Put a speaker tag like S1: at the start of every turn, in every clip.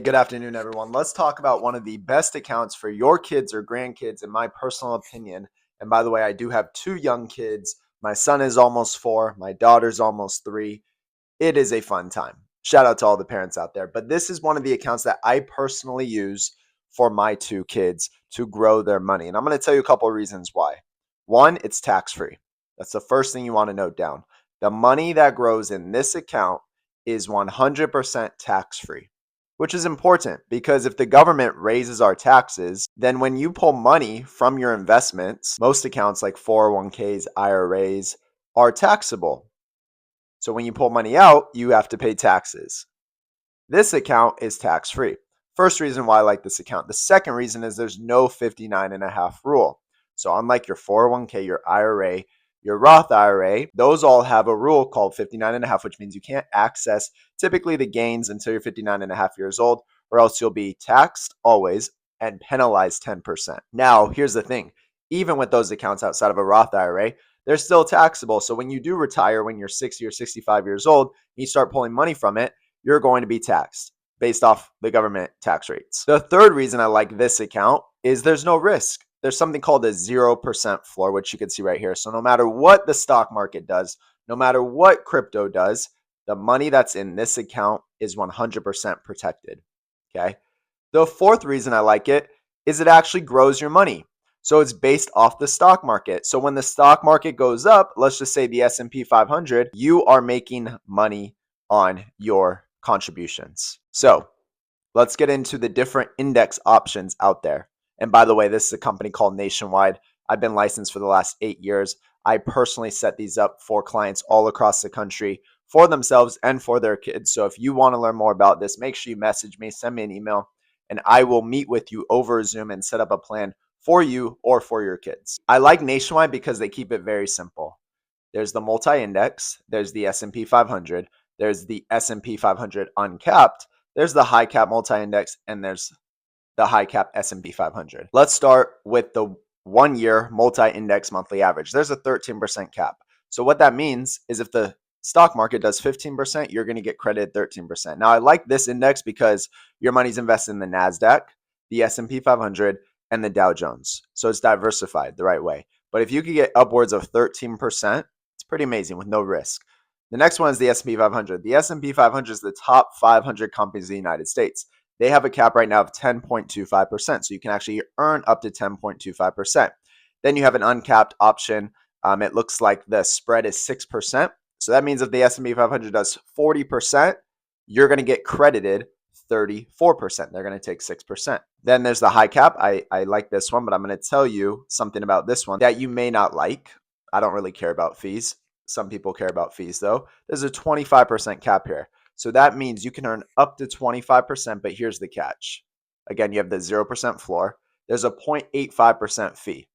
S1: Good afternoon, everyone. Let's talk about one of the best accounts for your kids or grandkids, in my personal opinion. And by the way, I do have two young kids. My son is almost 4, my daughter's almost 3. It is a fun time. Shout out to all the parents out there. But this is one of the accounts that I personally use for my two kids to grow their money. And I'm going to tell you a couple of reasons why. One, it's tax free. That's the first thing you want to note down. The money that grows in this account is 100% tax free, which is important because if the government raises our taxes, then when you pull money from your investments, most accounts like 401ks, IRAs are taxable. So when you pull money out, you have to pay taxes. This account is tax free. First reason why I like this account. The second reason is there's no 59.5 rule. So unlike your 401k, your IRA, your Roth IRA, those all have a rule called 59.5, which means you can't access typically the gains until you're 59.5 years old, or else you'll be taxed always and penalized 10%. Now, here's the thing. Even with those accounts outside of a Roth IRA, they're still taxable. So when you do retire, when you're 60 or 65 years old, and you start pulling money from it, you're going to be taxed based off the government tax rates. The third reason I like this account is there's no risk. There's something called a 0% floor, which you can see right here. So no matter what the stock market does, no matter what crypto does, the money that's in this account is 100% protected. Okay. The fourth reason I like it is it actually grows your money. So it's based off the stock market. So when the stock market goes up, let's just say the S&P 500, you are making money on your contributions. So let's get into the different index options out there. And by the way, this is a company called Nationwide. I've been licensed for the last 8 years. I personally set these up for clients all across the country for themselves and for their kids. So if you want to learn more about this, make sure you message me, send me an email, and I will meet with you over Zoom and set up a plan for you or for your kids. I like Nationwide because they keep it very simple. There's the multi-index, there's the S&P 500, there's the S&P 500 Uncapped, there's the high cap multi-index, and there's the high cap S&P 500. Let's start with the 1-year multi-index monthly average. There's a 13% cap. So what that means is if the stock market does 15%, you're going to get credited 13%. Now I like this index because your money's invested in the NASDAQ, the S&P 500, and the Dow Jones. So it's diversified the right way. But if you could get upwards of 13%, it's pretty amazing with no risk. The next one is the S&P 500. The S&P 500 is the top 500 companies in the United States. They have a cap right now of 10.25%. So you can actually earn up to 10.25%. Then you have an uncapped option. It looks like the spread is 6%. So that means if the S&P 500 does 40%, you're going to get credited 34%. They're going to take 6%. Then there's the high cap. I like this one, but I'm going to tell you something about this one that you may not like. I don't really care about fees. Some people care about fees though. There's a 25% cap here. So that means you can earn up to 25%, but here's the catch. Again, you have the 0% floor. There's a 0.85% fee.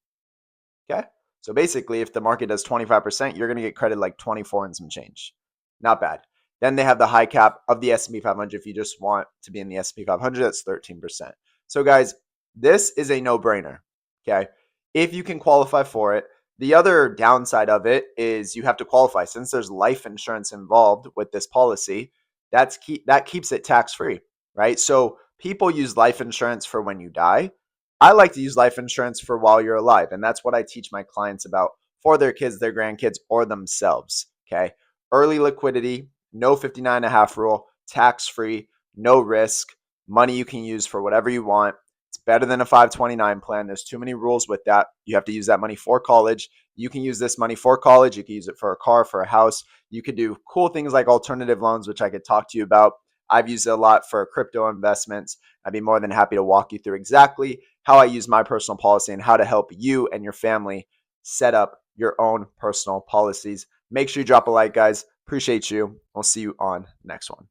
S1: Okay. So basically, if the market does 25%, you're going to get credit like 24 and some change. Not bad. Then they have the high cap of the S&P 500. If you just want to be in the S&P 500, that's 13%. So guys, this is a no-brainer. Okay. If you can qualify for it. The other downside of it is you have to qualify. Since there's life insurance involved with this policy, that keeps it tax-free, right? So people use life insurance for when you die. I like to use life insurance for while you're alive. And that's what I teach my clients about for their kids, their grandkids, or themselves. Okay. Early liquidity, no 59.5 rule, tax-free, no risk, money you can use for whatever you want. It's better than a 529 plan. There's too many rules with that. You have to use that money for college. You can use this money for college. You can use it for a car, for a house. You could do cool things like alternative loans, which I could talk to you about. I've used it a lot for crypto investments. I'd be more than happy to walk you through exactly how I use my personal policy and how to help you and your family set up your own personal policies. Make sure you drop a like, guys. Appreciate you. We'll see you on the next one.